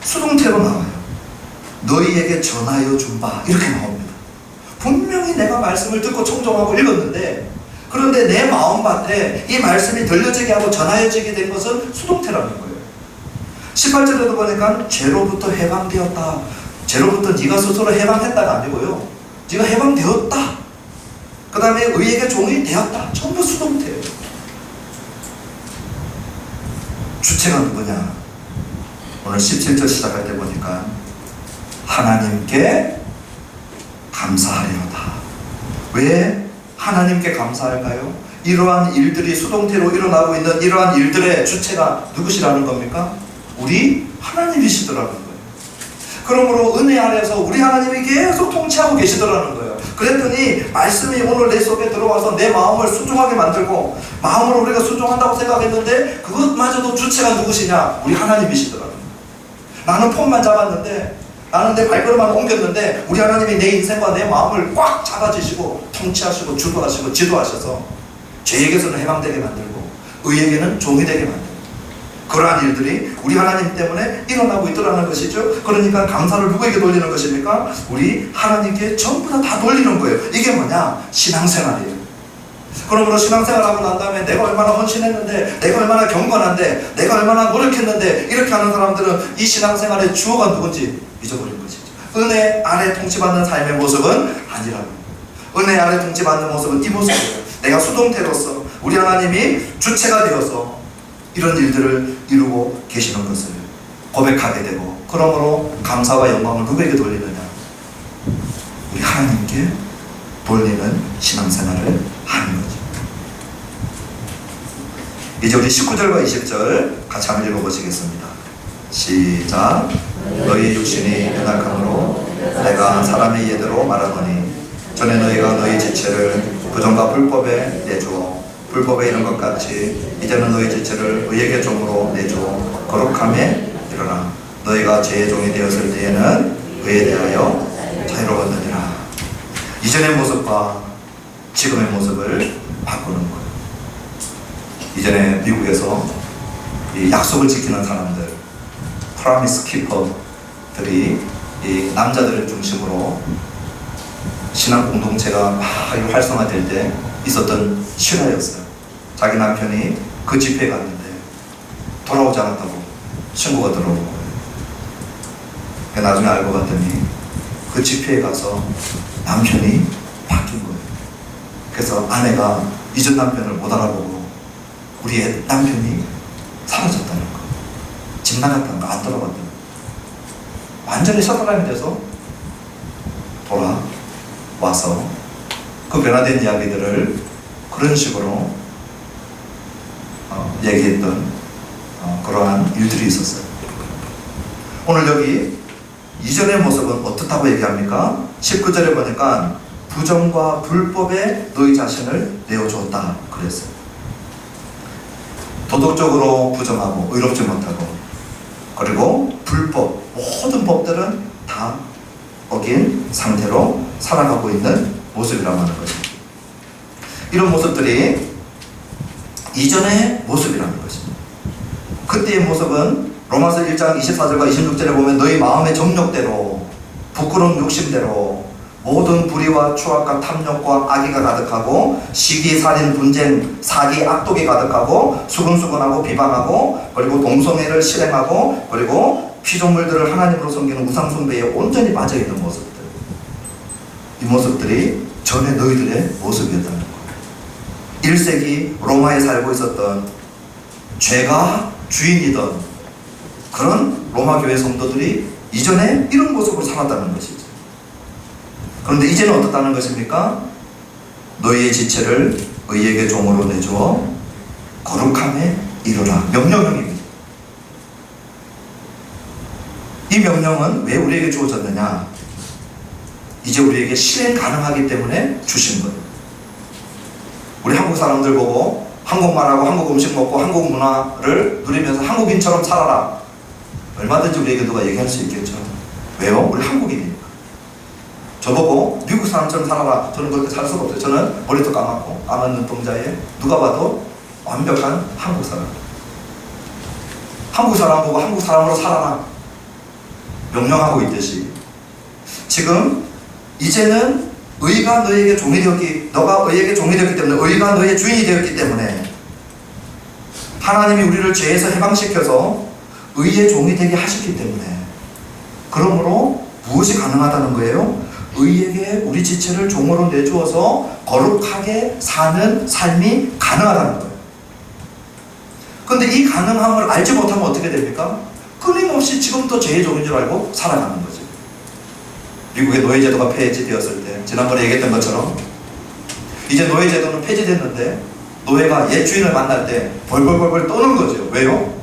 수동태로 나와요. 너희에게 전하여 준 바, 이렇게 나옵니다. 분명히 내가 말씀을 듣고 청종하고 읽었는데, 그런데 내 마음밭에 이 말씀이 들려지게 하고 전하여지게 된 것은 수동태라는 거예요. 18절에도 보니까 죄로부터 해방되었다. 죄로부터 네가 스스로 해방했다가 아니고요, 네가 해방되었다. 그 다음에 의에게 종이 되었다. 전부 수동태예요. 주체가 누구냐? 오늘 17절 시작할 때 보니까 하나님께 감사하려다. 왜 하나님께 감사할까요? 이러한 일들이 수동태로 일어나고 있는 이러한 일들의 주체가 누구시라는 겁니까? 우리 하나님이시더라는 거예요. 그러므로 은혜 아래에서 우리 하나님이 계속 통치하고 계시더라는 거예요. 그랬더니 말씀이 오늘 내 속에 들어와서 내 마음을 순종하게 만들고, 마음으로 우리가 순종한다고 생각했는데 그것마저도 주체가 누구시냐? 우리 하나님이시더라는 거예요. 나는 폰만 잡았는데, 나는 내 발걸음만 옮겼는데 우리 하나님이 내 인생과 내 마음을 꽉 잡아주시고 통치하시고 주도하시고 지도하셔서 죄에게서는 해방되게 만들고 의에게는 종이 되게 만들고, 그러한 일들이 우리 하나님 때문에 일어나고 있더라는 것이죠. 그러니까 감사를 누구에게 돌리는 것입니까? 우리 하나님께 전부 다 돌리는 거예요. 이게 뭐냐? 신앙생활이에요. 그러므로 신앙생활하고 난 다음에 내가 얼마나 헌신했는데, 내가 얼마나 경건한데, 내가 얼마나 노력했는데, 이렇게 하는 사람들은 이 신앙생활의 주어가 누군지 잊어버린 것이죠. 은혜 아래 통치받는 삶의 모습은 아니라는 거예요. 은혜 아래 통치받는 모습은 이 모습이에요. 내가 수동태로서 우리 하나님이 주체가 되어서 이런 일들을 이루고 계시는 것을 고백하게 되고, 그러므로 감사와 영광을 누구에게 돌리느냐? 우리 하나님께 돌리는 신앙생활을 하는 거죠. 이제 우리 19절과 20절 같이 한번 읽어보시겠습니다. 시작. 너희 육신이 연약함으로 내가 사람의 예대로 말하노니 전에 너희가 너희 지체를 부정과 불법에 내주어 불법에 이른 것 같이 이제는 너희 지체를 의에게 종으로 내주어 거룩함에 이르라. 너희가 죄의 종이 되었을 때에는 의에 대하여 자유로웠느니라. 이전의 모습과 지금의 모습을 바꾸는 거예요. 이전에 미국에서 이 약속을 지키는 사람들, 프라미스 키퍼들이 이 남자들을 중심으로 신앙 공동체가 막 활성화될 때 있었던 실화였어요. 자기 남편이 그 집회에 갔는데 돌아오지 않았다고 신고가 들어온 거예요. 나중에 알고 봤더니 그 집회에 가서 남편이 바뀐 거예요. 그래서 아내가 이전 남편을 못 알아보고 우리의 남편이 사라졌다는 거, 집 나갔다는 거, 안 돌아봤다는 거, 완전히 사람이 돼서 돌아와서 그 변화된 이야기들을 그런 식으로 얘기했던 그러한 일들이 있었어요. 오늘 여기 이전의 모습은 어떻다고 얘기합니까? 19절에 보니까 부정과 불법에 너희 자신을 내어주었다 그랬어요. 도덕적으로 부정하고 의롭지 못하고, 그리고 불법, 모든 법들은 다 어긴 상태로 살아가고 있는 모습이라고 하는 거죠. 이런 모습들이 이전의 모습이라는 것입니다. 그때의 모습은 로마서 1장 24절과 26절에 보면 너희 마음의 정욕대로, 부끄러운 욕심대로 모든 불의와 추악과 탐욕과 악의가 가득하고 시기, 살인, 분쟁, 사기, 악독이 가득하고 수근수근하고 비방하고, 그리고 동성애를 실행하고, 그리고 피조물들을 하나님으로 섬기는 우상숭배에 온전히 빠져있는 모습들, 이 모습들이 전에 너희들의 모습이었다는 거예요. 1세기 로마에 살고 있었던 죄가 주인이던 그런 로마 교회 성도들이 이전에 이런 모습으로 살았다는 것이죠. 그런데 이제는 어떻다는 것입니까? 너희의 지체를 의에게 종으로 내주어 거룩함에 이르라. 명령형입니다. 이 명령은 왜 우리에게 주어졌느냐? 이제 우리에게 실행 가능하기 때문에 주신 거예요. 우리 한국 사람들 보고 한국말하고 한국 음식 먹고 한국 문화를 누리면서 한국인처럼 살아라, 얼마든지 우리에게 누가 얘기할 수 있겠죠. 왜요? 우리 한국인이니까. 저보고 미국 사람처럼 살아라, 저는 그렇게 살 수가 없어요. 저는 머리도 까맣고 까만 눈동자에 누가 봐도 완벽한 한국 사람. 한국 사람 보고 한국 사람으로 살아라 명령하고 있듯이, 지금 이제는 의가 너에게 종이 되었기, 너가 의에게 종이 되었기 때문에, 의가 너의 주인이 되었기 때문에 하나님이 우리를 죄에서 해방시켜서 의의 종이 되게 하셨기 때문에, 그러므로 무엇이 가능하다는 거예요? 의에게 우리 지체를 종으로 내주어서 거룩하게 사는 삶이 가능하다는 거예요. 그런데 이 가능함을 알지 못하면 어떻게 됩니까? 끊임없이 지금도 죄의 종인 줄 알고 살아가는 거죠. 미국의 노예제도가 폐지되었을 때, 지난번에 얘기했던 것처럼 이제 노예제도는 폐지됐는데 노예가 옛 주인을 만날 때 벌벌벌벌 떠는 거죠. 왜요?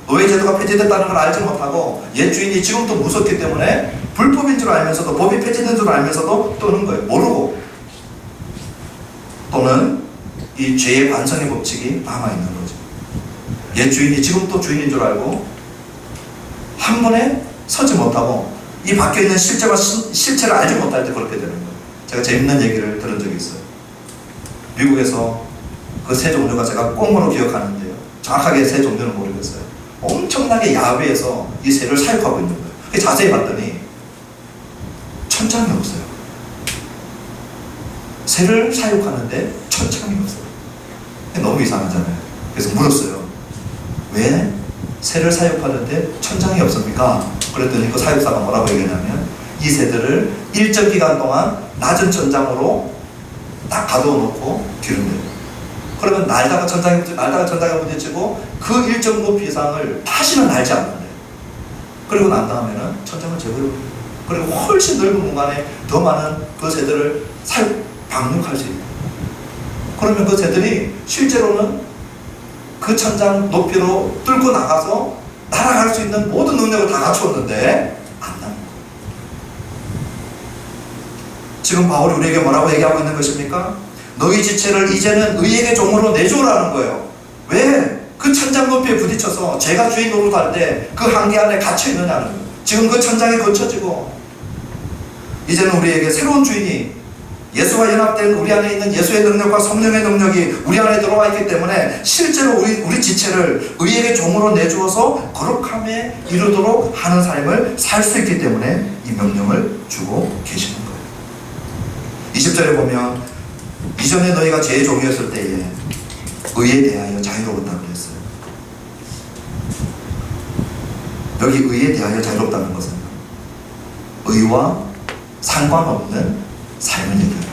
노예제도가 폐지됐다는 걸 알지 못하고 옛 주인이 지금도 무섭기 때문에 불법인 줄 알면서도, 법이 폐지된 줄 알면서도 떠는 거예요. 모르고. 또는 이 죄의 관성의 법칙이 남아있는 거죠. 옛 주인이 지금도 주인인 줄 알고 한 번에 서지 못하고 이 박혀있는 실체를 알지 못할 때 그렇게 되는 거예요. 제가 재밌는 얘기를 들은 적이 있어요. 미국에서 그 새 종류가 제가 꽁으로 기억하는데요, 정확하게 새 종류는 모르겠어요. 엄청나게 야외에서 이 새를 사육하고 있는 거예요. 자세히 봤더니 천장이 없어요. 새를 사육하는데 천장이 없어요. 너무 이상하잖아요. 그래서 물었어요. 왜 새를 사육하는데 천장이 없습니까? 그랬더니 그 사육사가 뭐라고 얘기하냐면, 이 새들을 일정 기간 동안 낮은 천장으로 딱 가둬 놓고 기른대요. 그러면 날다가 천장에 부딪히고 그 일정 높이 이상을 다시는 날지 않는데, 그리고 난 다음에는 천장을 제거해버려요. 그리고 훨씬 넓은 공간에 더 많은 그 새들을 방육할 수 있는. 그러면 그 새들이 실제로는 그 천장 높이로 뚫고 나가서 날아갈 수 있는 모든 능력을 다 갖추었는데 안 납니다. 지금 바울이 우리에게 뭐라고 얘기하고 있는 것입니까? 너희 지체를 이제는 의에게 종으로 내주라는 거예요. 왜? 그 천장 높이에 부딪혀서 제가 주인 노릇할 때 그 한계 안에 갇혀 있느냐는 거예요. 지금 그 천장이 거쳐지고 이제는 우리에게 새로운 주인이, 예수와 연합된 우리 안에 있는 예수의 능력과 성령의 능력이 우리 안에 들어와 있기 때문에 실제로 우리 지체를 의에게 종으로 내주어서 거룩함에 이르도록 하는 삶을 살 수 있기 때문에 이 명령을 주고 계시는 거예요. 20절에 보면 이전에 너희가 죄의 종이었을 때에 의에 대하여 자유로웠다고 그랬어요. 여기 의에 대하여 자유롭다는 것은 의와 상관없는 삶을 얘기합니다.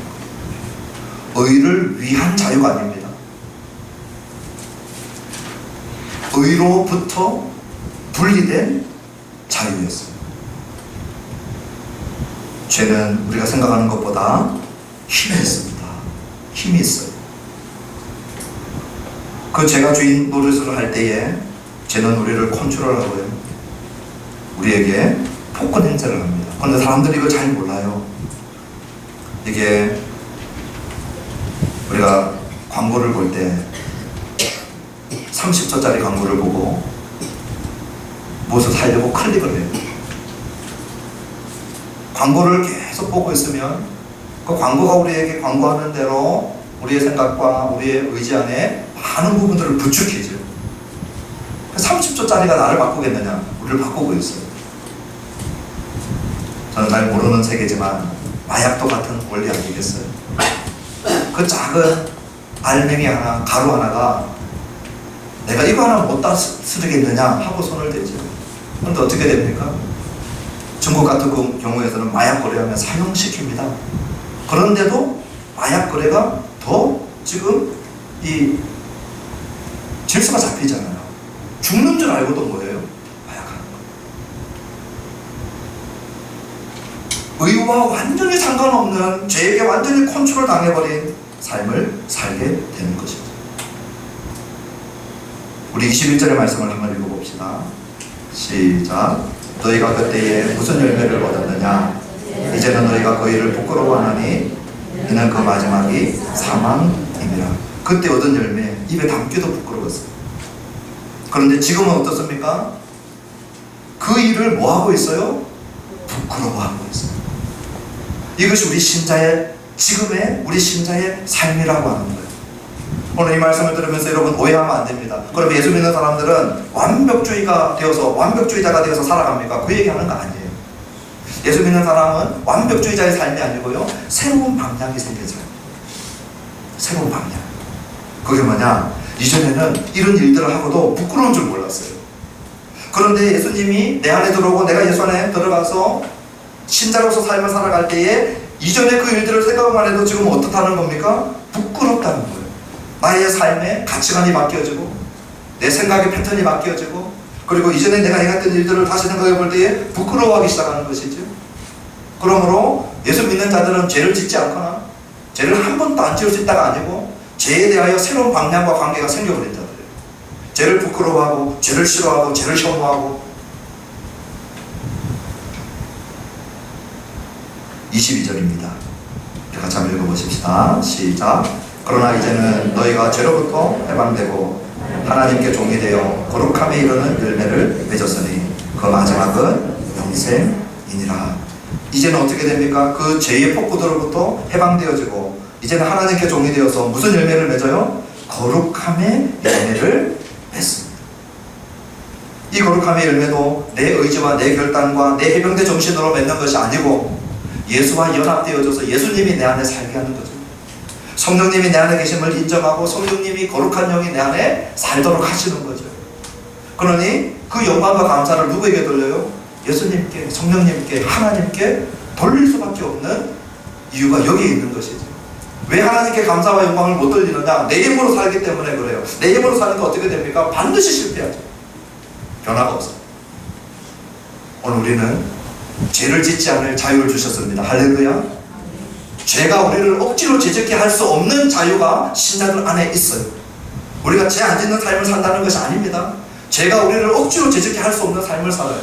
의를 위한 자유가 아닙니다. 의로부터 분리된 자유였어요. 죄는 우리가 생각하는 것보다 힘이 있습니다. 힘이 있어요. 그 죄가 주인 노릇을 할 때에 죄는 우리를 컨트롤하고요, 우리에게 폭권 행세를 합니다. 그런데 사람들이 이걸 잘 몰라요. 이게 우리가 광고를 볼 때 30초짜리 광고를 보고 무엇을 사려고 클릭을 해요. 광고를 계속 보고 있으면 그 광고가 우리에게 광고하는 대로 우리의 생각과 우리의 의지 안에 많은 부분들을 부추기죠. 30초짜리가 나를 바꾸겠느냐? 우리를 바꾸고 있어요. 저는 잘 모르는 세계지만 마약도 같은 원리 아니겠어요? 그 작은 알맹이 하나, 가루 하나가 내가 이거 하나 못 다스리겠느냐 하고 손을 대죠. 그런데 어떻게 됩니까? 중국 같은 경우에서는 마약 거래하면 사형시킵니다. 그런데도 마약 거래가 더 지금 이 질서가 잡히잖아요. 죽는 줄 알고도 뭐예요? 마약하는 거. 의와 완전히 상관없는 죄에게 완전히 컨트롤 당해버린 삶을 살게 되는 것이죠. 우리 21절의 말씀을 한번 읽어봅시다. 시작. 너희가 그때에 무슨 열매를 얻었느냐? 이제는 너희가 그 일을 부끄러워하나니 이는 그 마지막이 사망임이라. 그때 얻은 열매 입에 담기도 부끄러웠어요. 그런데 지금은 어떻습니까? 그 일을 뭐하고 있어요? 부끄러워하고 있어요. 이것이 우리 신자의, 지금의 우리 신자의 삶이라고 하는 거예요. 오늘 이 말씀을 들으면서 여러분 오해하면 안 됩니다. 그럼 예수 믿는 사람들은 완벽주의자가 되어서 살아갑니까? 그 얘기하는 거 아니에요. 예수 믿는 사람은 완벽주의자의 삶이 아니고요, 새로운 방향이 생겨져요. 새로운 방향. 그게 뭐냐? 이전에는 이런 일들을 하고도 부끄러운 줄 몰랐어요. 그런데 예수님이 내 안에 들어오고 내가 예수 안에 들어가서 신자로서 삶을 살아갈 때에 이전에 그 일들을 생각만 해도 지금 어떻다는 겁니까? 부끄럽다는 거예요. 나의 삶의 가치관이 바뀌어지고 내 생각의 패턴이 바뀌어지고, 그리고 이전에 내가 해왔던 일들을 다시 생각해 볼 때에 부끄러워하기 시작하는 것이죠. 그러므로 예수 믿는 자들은 죄를 짓지 않거나 죄를 한 번도 안 지을 수 있다가 아니고 죄에 대하여 새로운 방향과 관계가 생겨버린 자들이에요. 죄를 부끄러워하고 죄를 싫어하고 죄를 혐오하고. 22절입니다. 같이 한번 읽어보십시다. 시작. 그러나 이제는 너희가 죄로부터 해방되고 하나님께 종이 되어 거룩함에 이르는 열매를 맺었으니 그 마지막은 영생이니라. 이제는 어떻게 됩니까? 그 죄의 폭구들로부터 해방되어지고 이제는 하나님께 종이 되어서 무슨 열매를 맺어요? 거룩함의 열매를 맺습니다. 이 거룩함의 열매도 내 의지와 내 결단과 내 해병대 정신으로 맺는 것이 아니고 예수와 연합되어져서 예수님이 내 안에 살게 하는 거죠. 성령님이 내 안에 계심을 인정하고 성령님이 거룩한 영이 내 안에 살도록 하시는 거죠. 그러니 그 영광과 감사를 누구에게 돌려요? 예수님께, 성령님께, 하나님께 돌릴 수밖에 없는 이유가 여기에 있는 것이죠. 왜 하나님께 감사와 영광을 못 돌리느냐? 내 힘으로 살기 때문에 그래요. 내 힘으로 사니까 어떻게 됩니까? 반드시 실패하죠. 변화가 없어요. 오늘 우리는 죄를 짓지 않을 자유를 주셨습니다. 할렐루야. 죄가 우리를 억지로 죄짓게 할 수 없는 자유가 신자들 안에 있어요. 우리가 죄 안 짓는 삶을 산다는 것이 아닙니다. 죄가 우리를 억지로 죄짓게 할 수 없는 삶을 살아요.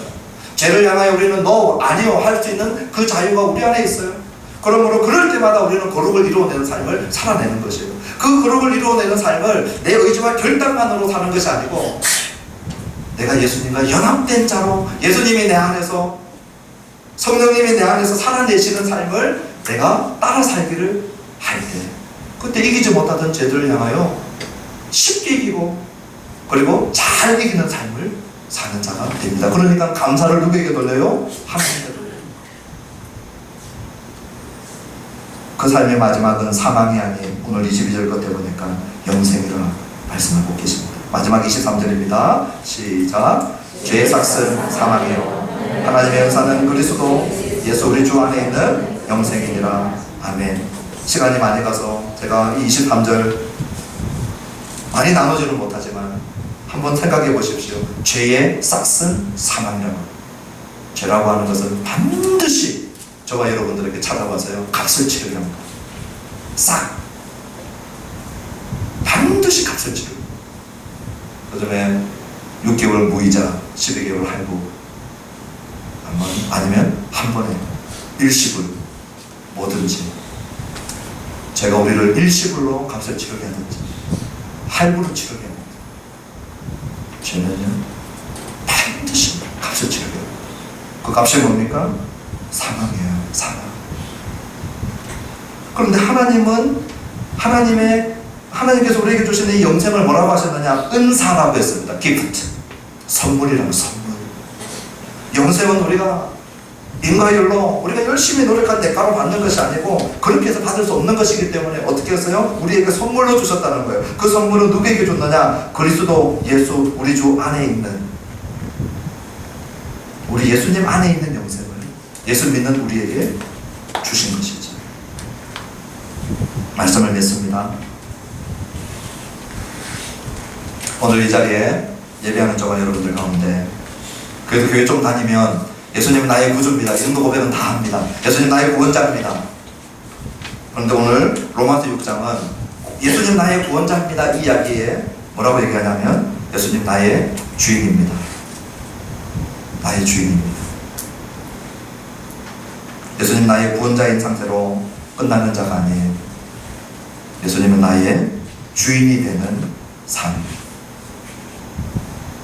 죄를 향하여 우리는 너 아니요 할 수 있는 그 자유가 우리 안에 있어요. 그러므로 그럴 때마다 우리는 거룩을 이루어내는 삶을 살아내는 것이에요. 그 거룩을 이루어내는 삶을 내 의지와 결단만으로 사는 것이 아니고 내가 예수님과 연합된 자로 예수님이 내 안에서 성령님이 내 안에서 살아내시는 삶을 내가 따라 살기를 할 때 그때 이기지 못하던 죄들을 향하여 쉽게 이기고 그리고 잘 이기는 삶을 사는 자가 됩니다. 그러니까 감사를 누구에게 돌려요? 하나님께 돌려요. 그 삶의 마지막은 사망이 아닌 오늘 22절 끝에 보니까 영생이라 말씀하고 계십니다. 마지막 23절입니다. 시작. 죄의 삭은 사망이요 하나님의 은사는 그리스도 예수 우리 주 안에 있는 영생이니라. 아멘. 시간이 많이 가서 제가 이 23절 많이 나누지는 못하지만 한번 생각해 보십시오. 죄의 삭은 사망이라고. 죄라고 하는 것은 반드시 저와 여러분들에게 찾아와서요 값을 치르게 합니다. 싹 반드시 값을 치르고 그다음에 6개월 무이자 12개월 할부 아니면 한 번에 일시불 뭐든지 제가 우리를 일시불로 값을 치르게 하든지 할부로 치르게 합니다. 죄는요 반드시 값을 치르게 합니다. 그 값이 뭡니까? 사망이에요. 사망. 그런데 하나님은 하나님께서 우리에게 주시는 이 영생을 뭐라고 하셨느냐? 은사라고 했습니다. 기프트. 선물이라고 선물. 영생은 우리가 인과율로 우리가 열심히 노력한 대가로 받는 것이 아니고 그렇게 해서 받을 수 없는 것이기 때문에 어떻게 했어요? 우리에게 선물로 주셨다는 거예요. 그 선물은 누구에게 줬느냐? 그리스도 예수 우리 주 안에 있는 우리 예수님 안에 있는 영생을 예수 믿는 우리에게 주신 것이죠. 말씀을 맺습니다. 오늘 이 자리에 예배하는 저와 여러분들 가운데 그래도 교회 좀 다니면 예수님은 나의 구주입니다. 이 정도 고백은 다 합니다. 예수님 나의 구원자입니다. 그런데 오늘 로마서 6장은 예수님 나의 구원자입니다. 이 이야기에 뭐라고 얘기하냐면 예수님 나의 주인입니다. 나의 주인입니다. 예수님 나의 구원자인 상태로 끝나는 자가 아니에요. 예수님은 나의 주인이 되는 삶.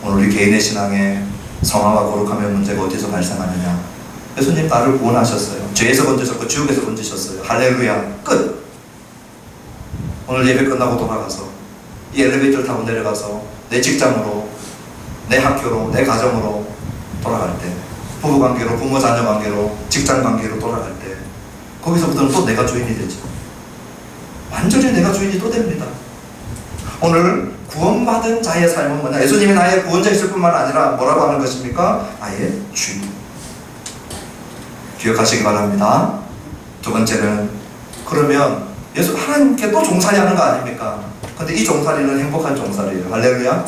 오늘 우리 개인의 신앙에 성화와 거룩함의 문제가 어디서 발생하느냐? 예수님 나를 구원하셨어요. 죄에서 건지셨고 지옥에서 건지셨어요. 할렐루야. 끝. 오늘 예배 끝나고 돌아가서 이 엘리베이터를 타고 내려가서 내 직장으로 내 학교로 내 가정으로 돌아갈 때 부부관계로 부모 자녀 관계로 직장 관계로 돌아갈 때 거기서부터는 또 내가 주인이 되죠. 완전히 내가 주인이 또 됩니다. 오늘 구원받은 자의 삶은 뭐냐? 예수님이 나의 구원자이실 뿐만 아니라 뭐라고 하는 것입니까? 나의 주인. 기억하시기 바랍니다. 두 번째는 그러면 하나님께 또 종살이 하는 거 아닙니까? 근데 이 종살이는 행복한 종살이에요. 할렐루야.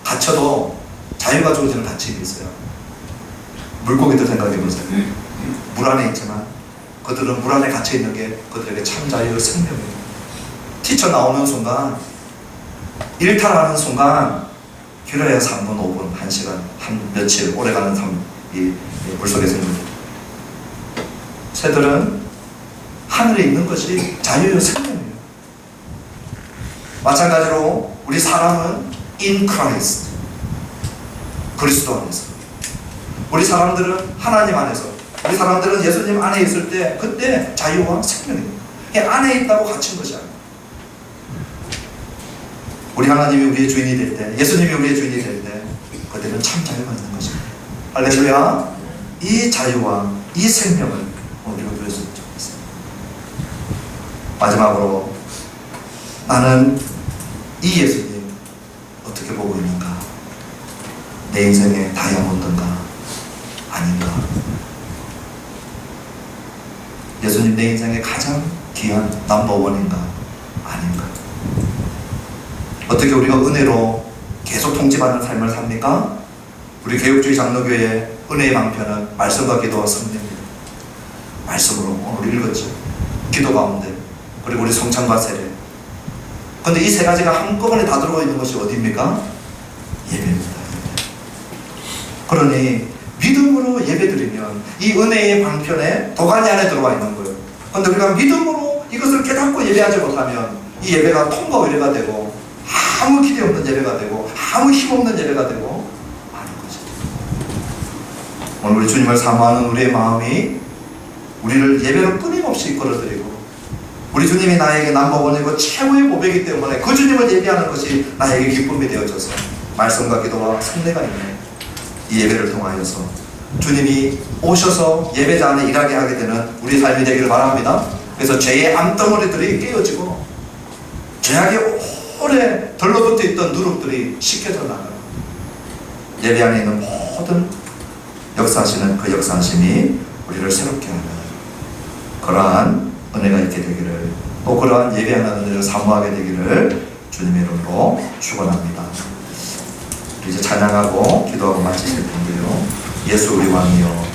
갇혀도 자유가 주어지는 가치가 있어요. 물고기들 생각해보세요. 물 안에 있지만 그들은 물 안에 갇혀있는 게 그들에게 참 자유의 생명이에요. 튀쳐나오는 순간 일탈하는 순간 길어야 3분, 5분, 1시간, 며칠 오래가는 이 물속에 생깁니다. 새들은 하늘에 있는 것이 자유의 생명이에요. 마찬가지로 우리 사람은 in Christ 그리스도 안에서 우리 사람들은 하나님 안에서 우리 사람들은 예수님 안에 있을 때 그때 자유와 생명입니다. 안에 있다고 갇힌 것이 아니에요. 우리 하나님이 우리의 주인이 될 때, 예수님이 우리의 주인이 될 때, 그때는 참 자유가 있는 것입니다. 할렐루야. 이 자유와 이 생명을 우리가 누렸으면 좋겠습니다. 마지막으로 나는 이 예수님 어떻게 보고 있는가? 내 인생의 다이아몬드인가? 아닌가? 예수님 내 인생의 가장 귀한 넘버원인가 아닌가? 어떻게 우리가 은혜로 계속 통치받는 삶을 삽니까? 우리 개혁주의 장로교회 은혜의 방편은 말씀과 기도와 성령입니다. 말씀으로 오늘 읽었죠. 기도 가운데, 그리고 우리 성찬과 세례. 그런데 이 세 가지가 한꺼번에 다 들어가 있는 것이 어디입니까? 예배입니다. 그러니 믿음으로 예배드리면 이 은혜의 방편에 도가니 안에 들어가 있는 거예요. 그런데 우리가 믿음으로 이것을 깨닫고 예배하지 못하면 이 예배가 통과 의례가 되고 아무 기대 없는 예배가 되고 아무 힘없는 예배가 되고 마는 거죠. 오늘 우리 주님을 사모하는 우리의 마음이 우리를 예배로 끊임없이 이끌어드리고, 우리 주님이 나에게 넘버원이고 최고의 보배이기 때문에 그 주님을 예배하는 것이 나에게 기쁨이 되어져서 말씀과 기도와 성례가 있는 이 예배를 통하여서 주님이 오셔서 예배자 안에 일하게 하게 되는 우리 삶이 되기를 바랍니다. 그래서 죄의 암덩어리들이 깨어지고 죄악에 오래 들러붙어 있던 누룩들이 씻겨져 나가고 예배 안에 있는 모든 역사하시는 그 역사하심이 우리를 새롭게 하는 그러한 은혜가 있게 되기를, 또 그러한 예배하는 은혜를 사모하게 되기를 주님의 이름으로 축원합니다. 이제 찬양하고 기도하고 마치실 텐데요. 예수 우리 왕이여